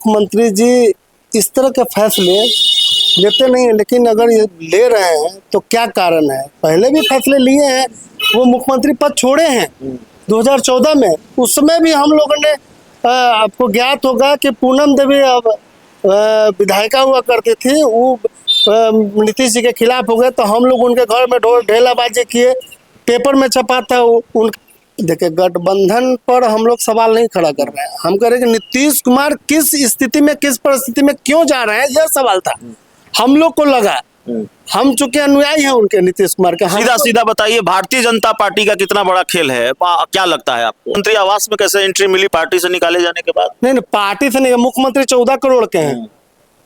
मुख्यमंत्री जी इस तरह के फैसले लेते नहीं है, लेकिन अगर ये ले रहे हैं तो क्या कारण है? पहले भी फैसले लिए हैं, वो मुख्यमंत्री पद छोड़े हैं 2014 में। उस समय भी हम लोगों ने आपको ज्ञात होगा कि पूनम देवी अब विधायिका हुआ करती थी, वो नीतीश जी के खिलाफ हो गए तो हम लोग उनके घर में ढेलाबाजी किए, पेपर में छपा था उन। देखिए, गठबंधन पर हम लोग सवाल नहीं खड़ा कर रहे हैं, हम कह रहे हैं कि नीतीश कुमार किस स्थिति में, किस परिस्थिति में क्यों जा रहे हैं, यह सवाल था। हम लोग को लगा, हम चूंकि अनुयायी हैं उनके, नीतीश कुमार के। सीधा सीधा बताइए, भारतीय जनता पार्टी का कितना बड़ा खेल है? क्या लगता है आपको? मंत्री आवास में कैसे एंट्री मिली पार्टी से निकाले जाने के बाद? नहीं, पार्टी से नहीं, मुख्यमंत्री 14 करोड़ के हैं,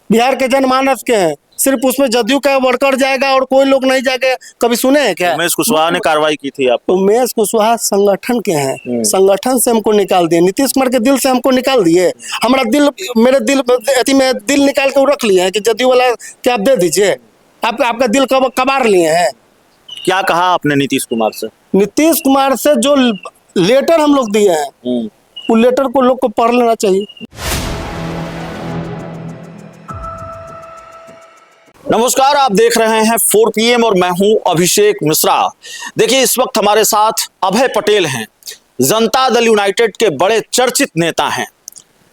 बिहार के जनमानस के हैं। सिर्फ उसमें जदयू का वर्कर जाएगा और कोई लोग नहीं जाएगा, कभी सुने हैं क्या? उमेश कुशवाहा ने कार्रवाई की थी आप? उमेश कुशवाहा संगठन के हैं, संगठन से हमको निकाल दिए, नीतीश कुमार के दिल से हमको निकाल दिए। हमारा दिल, मेरे दिल में दिल निकाल के वो रख लिए हैं कि जदयू वाला क्या आप दे दीजिए। आपका दिल कबार लिए हैं। क्या कहा आपने नीतीश कुमार से? नीतीश कुमार से जो लेटर हम लोग दिए हैं, वो लेटर को लोग को पढ़ लेना चाहिए। नमस्कार, आप देख रहे हैं 4 PM और मैं हूं अभिषेक मिश्रा। देखिए, इस वक्त हमारे साथ अभय पटेल हैं, जनता दल यूनाइटेड के बड़े चर्चित नेता हैं।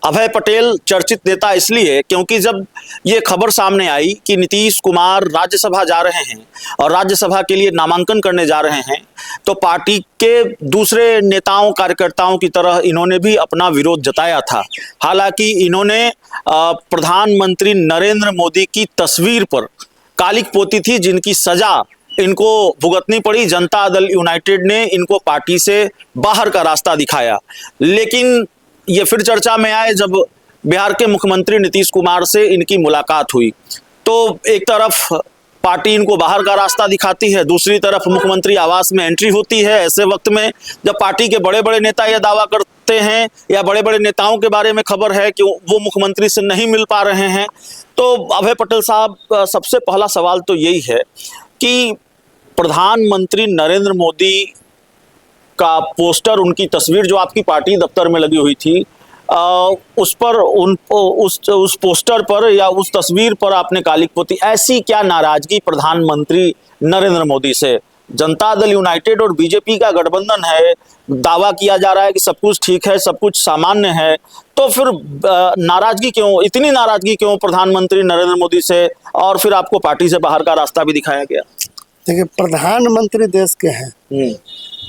अभय पटेल चर्चित नेता इसलिए क्योंकि जब ये खबर सामने आई कि नीतीश कुमार राज्यसभा जा रहे हैं और राज्यसभा के लिए नामांकन करने जा रहे हैं, तो पार्टी के दूसरे नेताओं कार्यकर्ताओं की तरह इन्होंने भी अपना विरोध जताया था। हालांकि इन्होंने प्रधानमंत्री नरेंद्र मोदी की तस्वीर पर कालिक पोती थी, जिनकी सजा इनको भुगतनी पड़ी। जनता दल यूनाइटेड ने इनको पार्टी से बाहर का रास्ता दिखाया, लेकिन ये फिर चर्चा में आए जब बिहार के मुख्यमंत्री नीतीश कुमार से इनकी मुलाकात हुई। तो एक तरफ पार्टी इनको बाहर का रास्ता दिखाती है, दूसरी तरफ मुख्यमंत्री आवास में एंट्री होती है। ऐसे वक्त में जब पार्टी के बड़े बड़े नेता यह दावा करते हैं या बड़े बड़े नेताओं के बारे में खबर है कि वो मुख्यमंत्री से नहीं मिल पा रहे हैं, तो अभय पटेल साहब, सबसे पहला सवाल तो यही है कि प्रधानमंत्री नरेंद्र मोदी का पोस्टर, उनकी तस्वीर जो आपकी पार्टी दफ्तर में लगी हुई थी, उस पर उस पोस्टर पर या उस तस्वीर पर आपने कालिक पोती, ऐसी क्या नाराजगी प्रधानमंत्री नरेंद्र मोदी से? जनता दल यूनाइटेड और बीजेपी का गठबंधन है, दावा किया जा रहा है कि सब कुछ ठीक है, सब कुछ सामान्य है, तो फिर नाराजगी क्यों, इतनी नाराजगी क्यों प्रधानमंत्री नरेंद्र मोदी से? और फिर आपको पार्टी से बाहर का रास्ता भी दिखाया गया। देखिए, प्रधानमंत्री देश के हैं,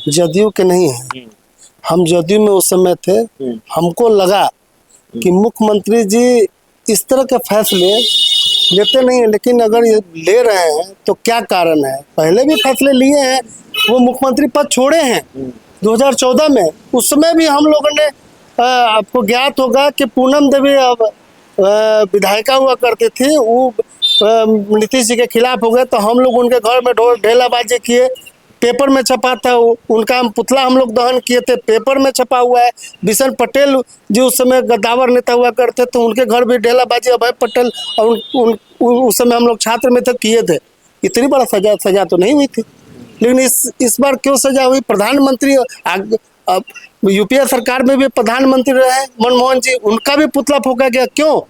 जदयू के नहीं है। हम जदयू में उस समय थे, हमको लगा कि मुख्यमंत्री जी इस तरह के फैसले लेते नहीं है, लेकिन अगर ये ले रहे हैं तो क्या कारण है? पहले भी फैसले लिए हैं, वो मुख्यमंत्री पद छोड़े हैं 2014 में। उस समय भी हम लोगों ने आपको ज्ञात होगा कि पूनम देवी अब विधायिका हुआ करती थी, वो नीतीश जी के खिलाफ हो गए तो हम लोग उनके घर में ढेलाबाजी किए, पेपर में छपा था, उनका पुतला हम लोग दहन किए थे, पेपर में छपा हुआ है। बिशन पटेल जो उस समय गद्दावर नेता हुआ करते तो उनके घर भी ढेलाबाजी, अभय पटेल और उस समय हम लोग छात्र में थे, किए थे। इतनी बड़ा सजा तो नहीं हुई थी, लेकिन इस बार क्यों सजा हुई? प्रधानमंत्री, यूपीए सरकार में भी प्रधानमंत्री रहे मनमोहन जी, उनका भी पुतला फूंका गया। क्यों?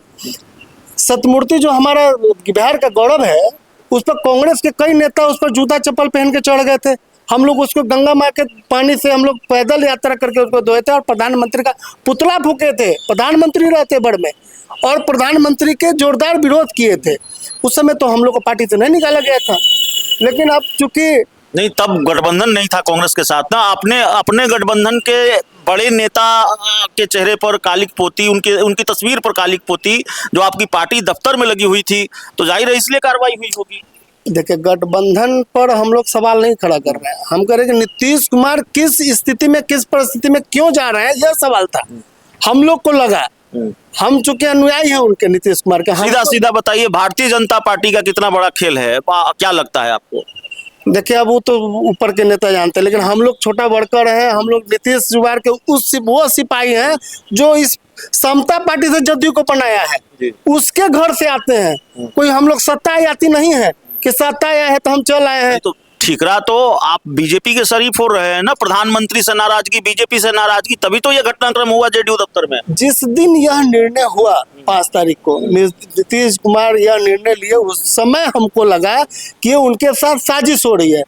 सतमूर्ति जो हमारा बिहार का गौरव है, उस पर कांग्रेस के कई नेता उस पर जूता चप्पल पहन के चढ़ गए थे। हम लोग उसको गंगा माँ के पानी से हम लोग पैदल यात्रा करके उसको धोए थे और प्रधानमंत्री का पुतला फूके थे। प्रधानमंत्री रहते बड़ में और प्रधानमंत्री के जोरदार विरोध किए थे। उस समय तो हम लोग को पार्टी से नहीं निकाला गया था, लेकिन अब चूंकि नहीं, तब गठबंधन नहीं था कांग्रेस के साथ ना। आपने अपने गठबंधन के बड़े नेता के चेहरे पर कालिक पोती, उनकी तस्वीर पर कालिक पोती जो आपकी पार्टी दफ्तर में लगी हुई थी, तो जाहिर है इसलिए कार्रवाई हुई होगी। देखिए, गठबंधन पर हम लोग सवाल नहीं खड़ा कर रहे हैं, हम कह रहे हैं कि नीतीश कुमार किस स्थिति में, किस परिस्थिति में क्यों जा रहे हैं, यह सवाल था। हम लोग को लगा, हम चूंकि अनुयायी हैं उनके, नीतीश कुमार के। सीधा सीधा बताइए, भारतीय जनता पार्टी का कितना बड़ा खेल है? क्या लगता है आपको? देखिए, अब वो तो ऊपर के नेता जानते हैं, लेकिन हम लोग छोटा वर्कर हैं। हम लोग नीतीश कुमार के वो सिपाही हैं जो इस समता पार्टी से जदयू को बनाया है, उसके घर से आते हैं। कोई हम लोग सत्ता आयाती नहीं है कि सत्ता आया है तो हम चल आए हैं। तो ठीकरा तो आप बीजेपी के शरीफ हो रहे हैं ना, प्रधानमंत्री से नाराजगी, बीजेपी से नाराजगी, तभी तो ये घटनाक्रम हुआ जेडीयू दफ्तर में। जिस दिन यह निर्णय हुआ 5 तारीख को नीतीश कुमार यह निर्णय लिए, उस समय हमको लगा कि उनके साथ साजिश हो रही है।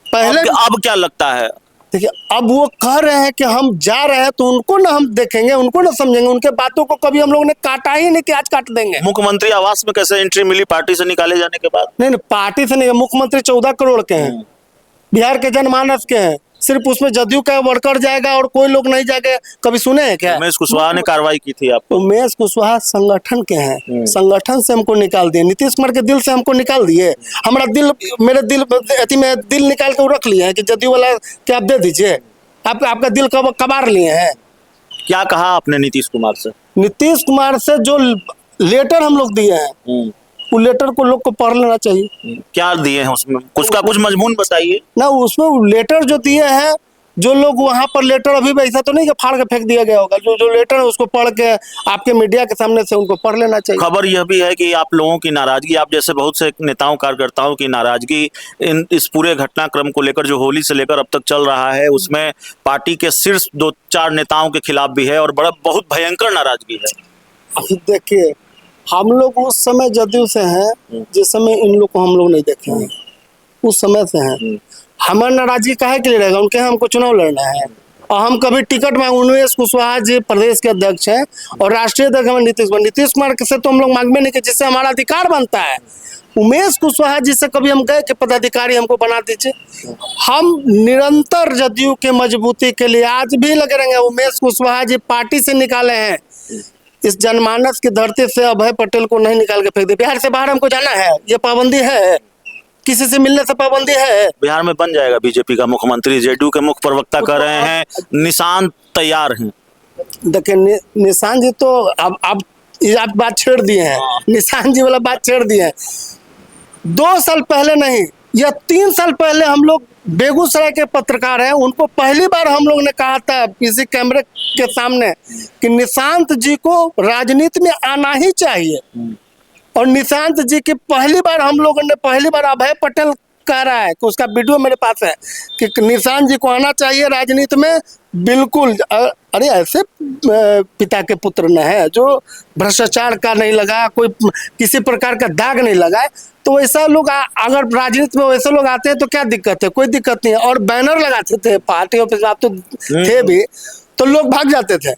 पहले अब क्या लगता है? देखिए, अब वो कह रहे हैं कि हम जा रहे हैं, तो उनको ना हम देखेंगे, उनको ना समझेंगे, उनके बातों को कभी हम लोगों ने काटा ही नहीं कि आज काट देंगे। मुख्यमंत्री आवास में कैसे एंट्री मिली पार्टी से निकाले जाने के बाद? नहीं, पार्टी से नहीं, मुख्यमंत्री 14 करोड़ के हैं, बिहार के जनमानस के हैं, सिर्फ उसमें जदयू का वर्कर जाएगा और कोई लोग नहीं जाएगा। कभी सुने हैं क्या? उमेश कुशवाहा ने कार्रवाई की थी आपको? उमेश कुशवाहा संगठन के हैं, संगठन से हमको निकाल दिए, नीतीश कुमार के दिल से हमको निकाल दिए। हमारा दिल, मेरे दिल में दिल निकाल के रख लिए हैं कि जदयू वाला क्या आप दे दीजिए, आपका दिल कबार लिए हैं। क्या कहा आपने नीतीश कुमार से? नीतीश कुमार से जो लेटर हम लोग दिए हैं, वो लेटर को लोग को पढ़ लेना चाहिए। क्या दिए हैं उसमें? कुछ का कुछ मजमून बताइए ना। उसमें लेटर जो दिए हैं, जो लोग वहां पर लेटर, अभी ऐसा तो नहीं कि फाड़ के फेंक दिया गया होगा, जो लेटर है उसको पढ़ के आपके मीडिया के सामने से उनको पढ़ लेना चाहिए। खबर यह भी है कि आप लोगों की नाराजगी, आप जैसे बहुत से नेताओं कार्यकर्ताओं की नाराजगी इस पूरे घटनाक्रम को लेकर जो होली से लेकर अब तक चल रहा है, उसमें पार्टी के शीर्ष 2-4 नेताओं के खिलाफ भी है और बहुत भयंकर नाराजगी है। देखिए, हम लोग उस समय जदयू से हैं जिस समय इन लोग को हम लोग नहीं देखे हैं, उस समय से हैं। हमारी नाराजगी काहे के लिए रहेगा? उनके यहाँ हमको चुनाव लड़ना है और हम कभी टिकट मांग, उमेश कुशवाहा जी प्रदेश के अध्यक्ष हैं और राष्ट्रीय अध्यक्ष हमारे नीतीश कुमार से तो हम लोग मांगबे नहीं कि जिससे हमारा अधिकार बनता है। उमेश कुशवाहा जी से कभी हम गए कि पदाधिकारी हमको बना दीजिए। हम निरंतर जदयू के मजबूती के लिए आज भी लगे रहेंगे। उमेश कुशवाहा जी पार्टी से निकाले हैं, इस जनमानस की धरती से अभय पटेल को नहीं निकाल के फेंक दे। बिहार से बाहर हमको जाना है, ये पाबंदी है, किसी से मिलने से पाबंदी है। बिहार में बन जाएगा बीजेपी का मुख्यमंत्री, जेडीयू के मुख्य प्रवक्ता कर रहे हैं, निशान तैयार हैं। देखिए, निशान जी तो अब आप बात छेड़ दिए हैं, निशान जी वाला बात छेड़ दिए हैं। 2 साल पहले नहीं या 3 साल पहले हम लोग बेगूसराय के पत्रकार हैं, उनको पहली बार हम लोग ने कहा था किसी कैमरे के सामने कि निशांत जी को राजनीति में आना ही चाहिए। और निशांत जी की पहली बार हम लोगों ने अभय पटेल कह रहा है कि उसका वीडियो मेरे पास है कि निशांत जी को आना चाहिए राजनीति में। बिल्कुल, अरे ऐसे पिता के पुत्र न है जो भ्रष्टाचार का नहीं लगा, कोई किसी प्रकार का दाग नहीं लगा, तो वैसा लोग अगर राजनीति में वैसे लोग आते हैं तो क्या दिक्कत है? कोई दिक्कत नहीं है। और बैनर लगाते थे पार्टी ऑफिस, आप तो थे भी, तो लोग भाग जाते थे,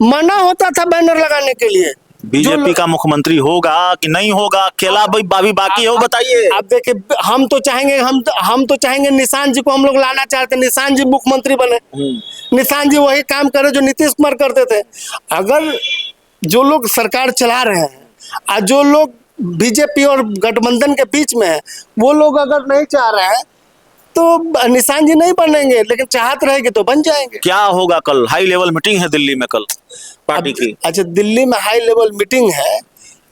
मना होता था बैनर लगाने के लिए। बीजेपी का मुख्यमंत्री होगा कि नहीं होगा, खेला भाई बाकी हो, बताइए। आप देखिए, हम तो चाहेंगे निशांत जी को हम लोग लाना चाहते हैं, निशांत जी मुख्यमंत्री बने, निशांत जी वही काम करे जो नीतीश कुमार करते थे। अगर जो लोग सरकार चला रहे हैं और जो लोग बीजेपी और गठबंधन के बीच में है, वो लोग अगर नहीं चाह रहे हैं तो निशांत जी नहीं बनेंगे, लेकिन चाहत रहेगी तो बन जाएंगे। क्या होगा कल? हाई लेवल मीटिंग है दिल्ली में कल पार्टी की। अच्छा, दिल्ली में हाई लेवल मीटिंग है,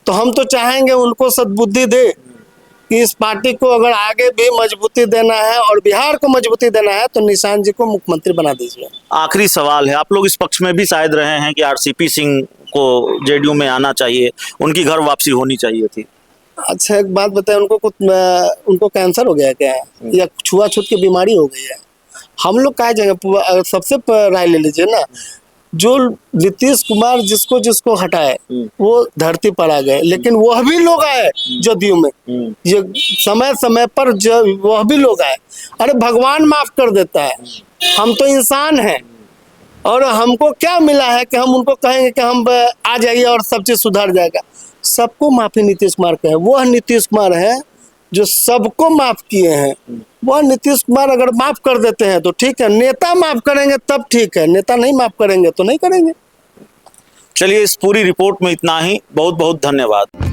तो हम तो चाहेंगे उनको सद्बुद्धि दे कि इस पार्टी को अगर आगे भी मजबूती देना है और बिहार को मजबूती देना है तो निशांत जी को मुख्यमंत्री बना दीजिए। आखिरी सवाल है, आप लोग इस पक्ष में भी शायद रहे हैं कि आरसीपी सिंह को जेडीयू में आना चाहिए, उनकी घर वापसी होनी चाहिए थी। अच्छा, एक बात बताए, उनको कैंसर हो गया क्या या छुआछूत की बीमारी हो गई है? हम लोग कहा जाएगा, सबसे राय ले लीजिए ना, जो नीतीश कुमार जिसको हटाए वो धरती पर आ गए, लेकिन वह भी लोग आए जदयू में, ये समय समय पर वह भी लोग आए। अरे भगवान माफ कर देता है, हम तो इंसान हैं और हमको क्या मिला है कि हम उनको कहेंगे कि हम आ जाइए और सब चीज सुधर जाएगा? सबको माफी नीतीश कुमार का है। वह नीतीश कुमार है जो सबको माफ किए हैं। वह नीतीश कुमार अगर माफ कर देते हैं तो ठीक है, नेता माफ करेंगे तब ठीक है, नेता नहीं माफ करेंगे तो नहीं करेंगे। चलिए, इस पूरी रिपोर्ट में इतना ही। बहुत बहुत धन्यवाद।